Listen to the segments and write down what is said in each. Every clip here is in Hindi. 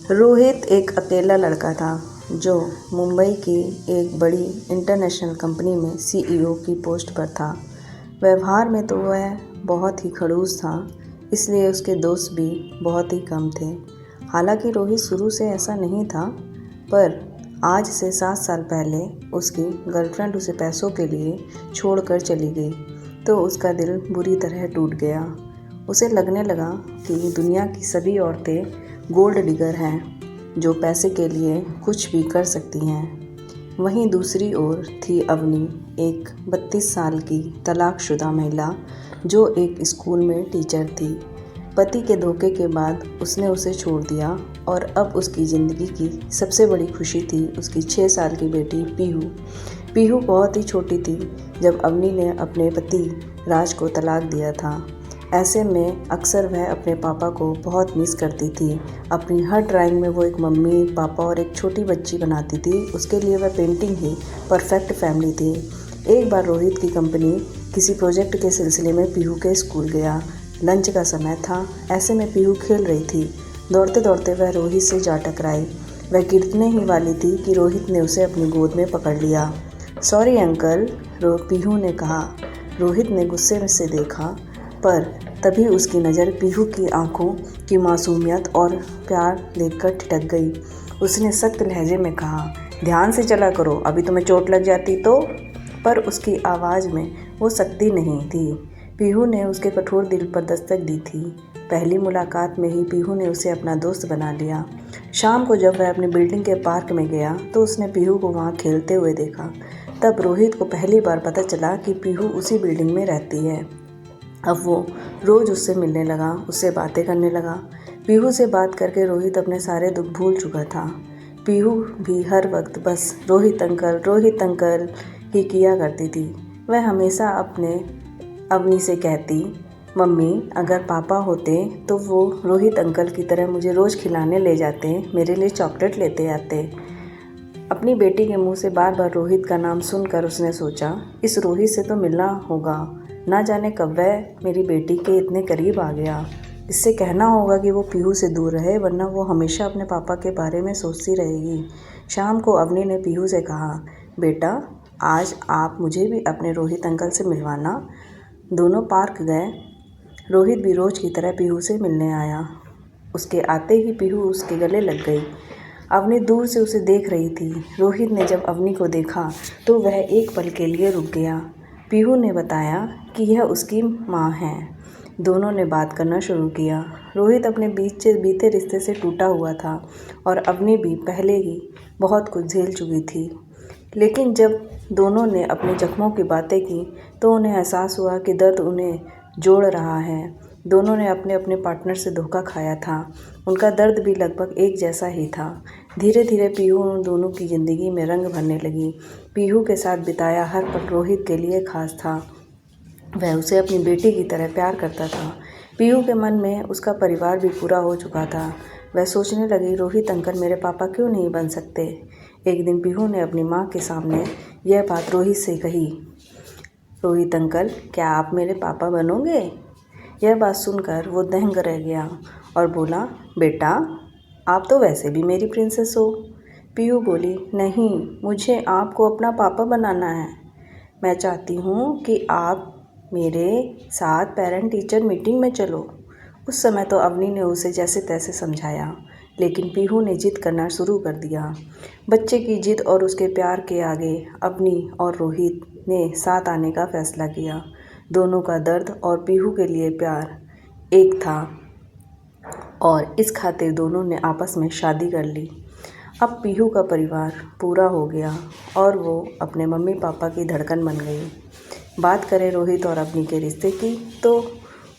रोहित एक अकेला लड़का था जो मुंबई की एक बड़ी इंटरनेशनल कंपनी में सीईओ की पोस्ट पर था। व्यवहार में तो वह बहुत ही खड़ूस था, इसलिए उसके दोस्त भी बहुत ही कम थे। हालांकि रोहित शुरू से ऐसा नहीं था, पर आज से 7 साल पहले उसकी गर्लफ्रेंड उसे पैसों के लिए छोड़कर चली गई तो उसका दिल बुरी तरह टूट गया। उसे लगने लगा कि दुनिया की सभी औरतें गोल्ड डिगर हैं जो पैसे के लिए कुछ भी कर सकती हैं। वहीं दूसरी ओर थी अवनी, एक 32 साल की तलाकशुदा महिला जो एक स्कूल में टीचर थी। पति के धोखे के बाद उसने उसे छोड़ दिया और अब उसकी ज़िंदगी की सबसे बड़ी खुशी थी उसकी 6 साल की बेटी पीहू। पीहू बहुत ही छोटी थी जब अवनी ने अपने पति राज को तलाक दिया था। ऐसे में अक्सर वह अपने पापा को बहुत मिस करती थी। अपनी हर ड्राइंग में वो एक मम्मी, पापा और एक छोटी बच्ची बनाती थी। उसके लिए वह पेंटिंग ही परफेक्ट फैमिली थी। एक बार रोहित की कंपनी किसी प्रोजेक्ट के सिलसिले में पीहू के स्कूल गया। लंच का समय था। ऐसे में पीहू खेल रही थी। दौड़ते दौड़ते वह रोहित से जा टकराई। वह गिरने ही वाली थी कि रोहित ने उसे अपनी गोद में पकड़ लिया। सॉरी अंकल, पीहू ने कहा। रोहित ने गुस्से से देखा, पर तभी उसकी नज़र पीहू की आंखों की मासूमियत और प्यार देखकर ठिठक गई। उसने सख्त लहजे में कहा, ध्यान से चला करो, अभी तुम्हें चोट लग जाती तो। पर उसकी आवाज़ में वो सख्ती नहीं थी। पीहू ने उसके कठोर दिल पर दस्तक दी थी। पहली मुलाकात में ही पीहू ने उसे अपना दोस्त बना लिया। शाम को जब वह अपनी बिल्डिंग के पार्क में गया तो उसने पीहू को वहाँ खेलते हुए देखा। तब रोहित को पहली बार पता चला कि पीहू उसी बिल्डिंग में रहती है। अब वो रोज़ उससे मिलने लगा, उससे बातें करने लगा। पीहू से बात करके रोहित अपने सारे दुख भूल चुका था। पीहू भी हर वक्त बस रोहित अंकल ही किया करती थी। वह हमेशा अपने अवनी से कहती, मम्मी अगर पापा होते तो वो रोहित अंकल की तरह मुझे रोज़ खिलाने ले जाते, मेरे लिए चॉकलेट लेते आते। अपनी बेटी के मुंह से बार बार रोहित का नाम सुनकर उसने सोचा, इस रोहित से तो मिलना होगा। ना जाने कब वह मेरी बेटी के इतने करीब आ गया। इससे कहना होगा कि वो पीहू से दूर रहे, वरना वो हमेशा अपने पापा के बारे में सोचती रहेगी। शाम को अवनी ने पीहू से कहा, बेटा आज आप मुझे भी अपने रोहित अंकल से मिलवाना। दोनों पार्क गए। रोहित भी रोज़ की तरह पीहू से मिलने आया। उसके आते ही पीहू उसके गले लग गई। अवनी दूर से उसे देख रही थी। रोहित ने जब अवनी को देखा तो वह एक पल के लिए रुक गया। पीहू ने बताया कि यह उसकी माँ है। दोनों ने बात करना शुरू किया। रोहित अपने बीते रिश्ते से टूटा हुआ था और अवनी भी पहले ही बहुत कुछ झेल चुकी थी। लेकिन जब दोनों ने अपने जख्मों की बातें की तो उन्हें एहसास हुआ कि दर्द उन्हें जोड़ रहा है। दोनों ने अपने अपने पार्टनर से धोखा खाया था। उनका दर्द भी लगभग एक जैसा ही था। धीरे धीरे पीहू उन दोनों की ज़िंदगी में रंग भरने लगी। पीहू के साथ बिताया हर पल रोहित के लिए खास था। वह उसे अपनी बेटी की तरह प्यार करता था। पीहू के मन में उसका परिवार भी पूरा हो चुका था। वह सोचने लगी, रोहित अंकल मेरे पापा क्यों नहीं बन सकते। एक दिन पीहू ने अपनी माँ के सामने यह बात रोहित से कही, रोहित अंकल क्या आप मेरे पापा बनोगे। यह बात सुनकर वो दंग रह गया और बोला, बेटा आप तो वैसे भी मेरी प्रिंसेस हो। पीहू बोली, नहीं, मुझे आपको अपना पापा बनाना है। मैं चाहती हूँ कि आप मेरे साथ पेरेंट टीचर मीटिंग में चलो। उस समय तो अवनी ने उसे जैसे तैसे समझाया, लेकिन पीहू ने जिद करना शुरू कर दिया। बच्चे की जिद और उसके प्यार के आगे अवनी और रोहित ने साथ आने का फैसला किया। दोनों का दर्द और पीहू के लिए प्यार एक था और इस खातिर दोनों ने आपस में शादी कर ली। अब पीहू का परिवार पूरा हो गया और वो अपने मम्मी पापा की धड़कन बन गई। बात करें रोहित और अवनी के रिश्ते की तो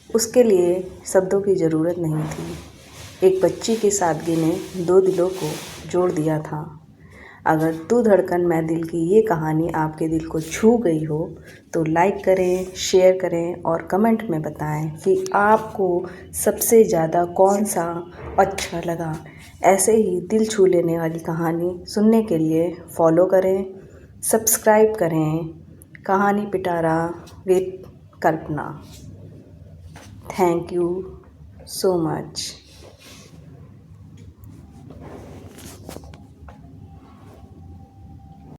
उसके लिए शब्दों की ज़रूरत नहीं थी। एक बच्ची की सादगी ने 2 दिलों को जोड़ दिया था। अगर तू धड़कन मैं दिल की ये कहानी आपके दिल को छू गई हो तो लाइक करें, शेयर करें और कमेंट में बताएं कि आपको सबसे ज़्यादा कौन सा अच्छा लगा। ऐसे ही दिल छू लेने वाली कहानी सुनने के लिए फॉलो करें, सब्सक्राइब करें कहानी पिटारा with Kalpana. Thank you so much.